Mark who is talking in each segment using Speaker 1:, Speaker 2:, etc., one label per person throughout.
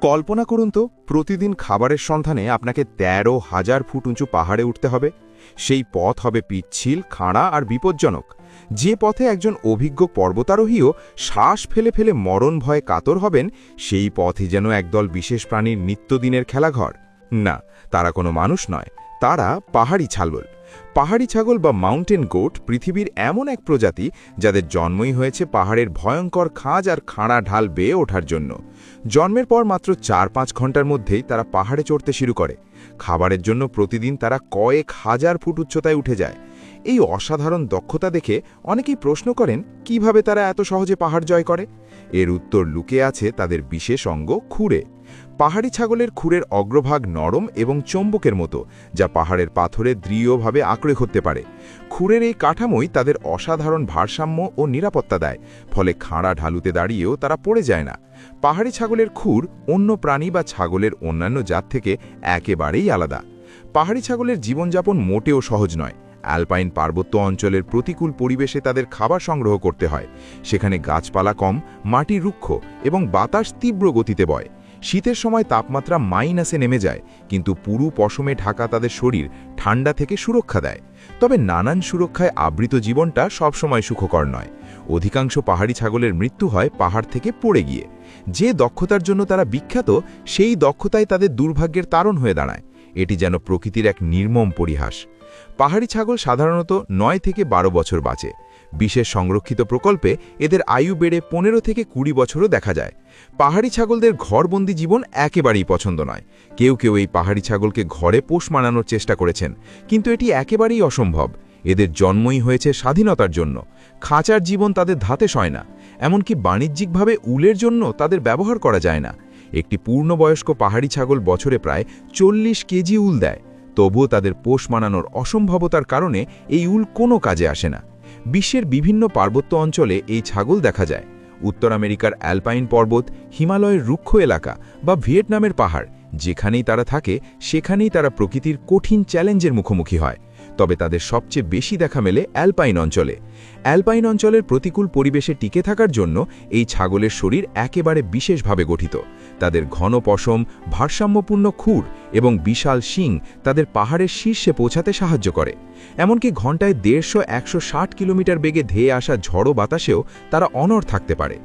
Speaker 1: কল্পনা করুন তো, প্রতিদিন খাবারের সন্ধানে আপনাকে ১৩,০০০ ফুট উঁচু পাহাড়ে উঠতে হবে। সেই পথ হবে পিচ্ছিল, খাঁড়া আর বিপজ্জনক। যে পথে একজন অভিজ্ঞ পর্বতারোহীও শ্বাস ফেলে ফেলে মরণ ভয়ে কাতর হবেন, সেই পথই যেন একদল বিশেষ প্রাণীর নিত্যদিনের খেলাঘর। না, তারা কোনো মানুষ নয়, তারা পাহাড়ি ছাগল। পাহাড়ি ছাগল বা মাউন্টেন গোট পৃথিবীর এমন এক প্রজাতি যাদের জন্মই হয়েছে পাহাড়ের ভয়ঙ্কর খাঁজ আর খাঁড়া ঢাল বেয়ে ওঠার জন্য। জন্মের পর মাত্র ৪-৫ ঘন্টার মধ্যেই তারা পাহাড়ে চড়তে শুরু করে। খাবারের জন্য প্রতিদিন তারা কয়েক হাজার ফুট উচ্চতায় উঠে যায়। এই অসাধারণ দক্ষতা দেখে অনেকেই প্রশ্ন করেন, কিভাবে তারা এত সহজে পাহাড় জয় করে। এর উত্তর লুকিয়ে আছে তাদের বিশেষ অঙ্গ খুরে। পাহাড়ি ছাগলের খুরের অগ্রভাগ নরম এবং চৌম্বকের মতো, যা পাহাড়ের পাথরে দৃঢ়ভাবে আঁকড়ে ধরতে পারে। খুরের এই কাঠামোই তাদের অসাধারণ ভারসাম্য ও নিরাপত্তা দেয়, ফলে খাঁড়া ঢালুতে দাঁড়িয়েও তারা পড়ে যায় না। পাহাড়ি ছাগলের খুর অন্য প্রাণী বা ছাগলের অন্যান্য জাত থেকে একেবারেই আলাদা। পাহাড়ি ছাগলের জীবনযাপন মোটেও সহজ নয়। অ্যালপাইন পার্বত্য অঞ্চলের প্রতিকূল পরিবেশে তাদের খাবার সংগ্রহ করতে হয়। সেখানে গাছপালা কম, মাটি রুক্ষ এবং বাতাস তীব্র গতিতে বয়। শীতের সময় তাপমাত্রা মাইনাসে নেমে যায়, কিন্তু পুরু পশমে ঢাকা তাদের শরীর ঠান্ডা থেকে সুরক্ষা দেয়। তবে নানান সুরক্ষায় আবৃত জীবনটা সবসময় সুখকর নয়। অধিকাংশ পাহাড়ি ছাগলের মৃত্যু হয় পাহাড় থেকে পড়ে গিয়ে। যে দক্ষতার জন্য তারা বিখ্যাত, সেই দক্ষতাই তাদের দুর্ভাগ্যের তারণ হয়ে দাঁড়ায়। এটি যেন প্রকৃতির এক নির্মম পরিহাস। পাহাড়ি ছাগল সাধারণত ৯ থেকে ১২ বছর বাঁচে। বিশেষ সংরক্ষিত প্রকল্পে এদের আয়ু বেড়ে ১৫ থেকে ২০ বছরও দেখা যায়। পাহাড়ি ছাগলদের ঘরবন্দি জীবন একেবারেই পছন্দ নয়। কেউ কেউ এই পাহাড়ি ছাগলকে ঘরে পোষ মানানোর চেষ্টা করেছেন, কিন্তু এটি একেবারেই অসম্ভব। এদের জন্মই হয়েছে স্বাধীনতার জন্য। খাঁচার জীবন তাদের ধাতে সয় না। এমনকি বাণিজ্যিকভাবে উলের জন্য তাদের ব্যবহার করা যায় না। একটি পূর্ণবয়স্ক পাহাড়ি ছাগল বছরে প্রায় ৪০ কেজি উল দেয়। তবুও তাদের পোষ মানানোর অসম্ভবতার কারণে এই উল কোনো কাজে আসে না। বিশ্বের বিভিন্ন পার্বত্য অঞ্চলে এই ছাগল দেখা যায়। উত্তর আমেরিকার অ্যালপাইন পর্বত, হিমালয়ের রুক্ষ এলাকা বা ভিয়েতনামের পাহাড়, যেখানেই তারা থাকে সেখানেই তারা প্রকৃতির কঠিন চ্যালেঞ্জের মুখোমুখি হয়। তবে তাদের সবচেয়ে বেশি দেখা মেলে অ্যালপাইন অঞ্চলে। অ্যালপাইন অঞ্চলের প্রতিকূল পরিবেশে টিকে থাকার জন্য এই ছাগলের শরীর একেবারে বিশেষভাবে গঠিত। তাদের ঘন পশম, ভারসাম্যপূর্ণ খুর এবং বিশাল শিং তাদের পাহাড়ের শীর্ষে পৌঁছাতে সাহায্য করে। এমনকি ঘণ্টায় ১৫০-১৬০ কিলোমিটার বেগে ধেয়ে আসা ঝড়ো বাতাসেও তারা অনড় থাকতে পারে।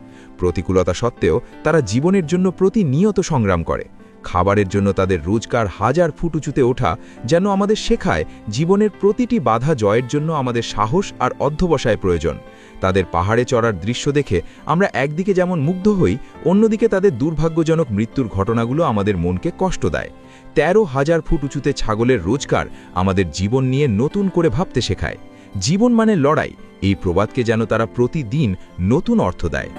Speaker 1: প্রতিকূলতা সত্ত্বেও তারা জীবনের জন্য প্রতিনিয়ত সংগ্রাম করে। খাবারের জন্য তাদের রোজকার হাজার ফুট উঁচুতে ওঠা যেন আমাদের শেখায়, জীবনের প্রতিটি বাধা জয়ের জন্য আমাদের সাহস আর অধ্যবসায় প্রয়োজন। তাদের পাহাড়ে চড়ার দৃশ্য দেখে আমরা একদিকে যেমন মুগ্ধ হই, অন্যদিকে তাদের দুর্ভাগ্যজনক মৃত্যুর ঘটনাগুলো আমাদের মনকে কষ্ট দেয়। ১৩,০০০ ফুট উঁচুতে ছাগলের রোজগার আমাদের জীবন নিয়ে নতুন করে ভাবতে শেখায়। জীবন মানে লড়াই, এই প্রবাদকে যেন তারা প্রতিদিন নতুন অর্থ দেয়।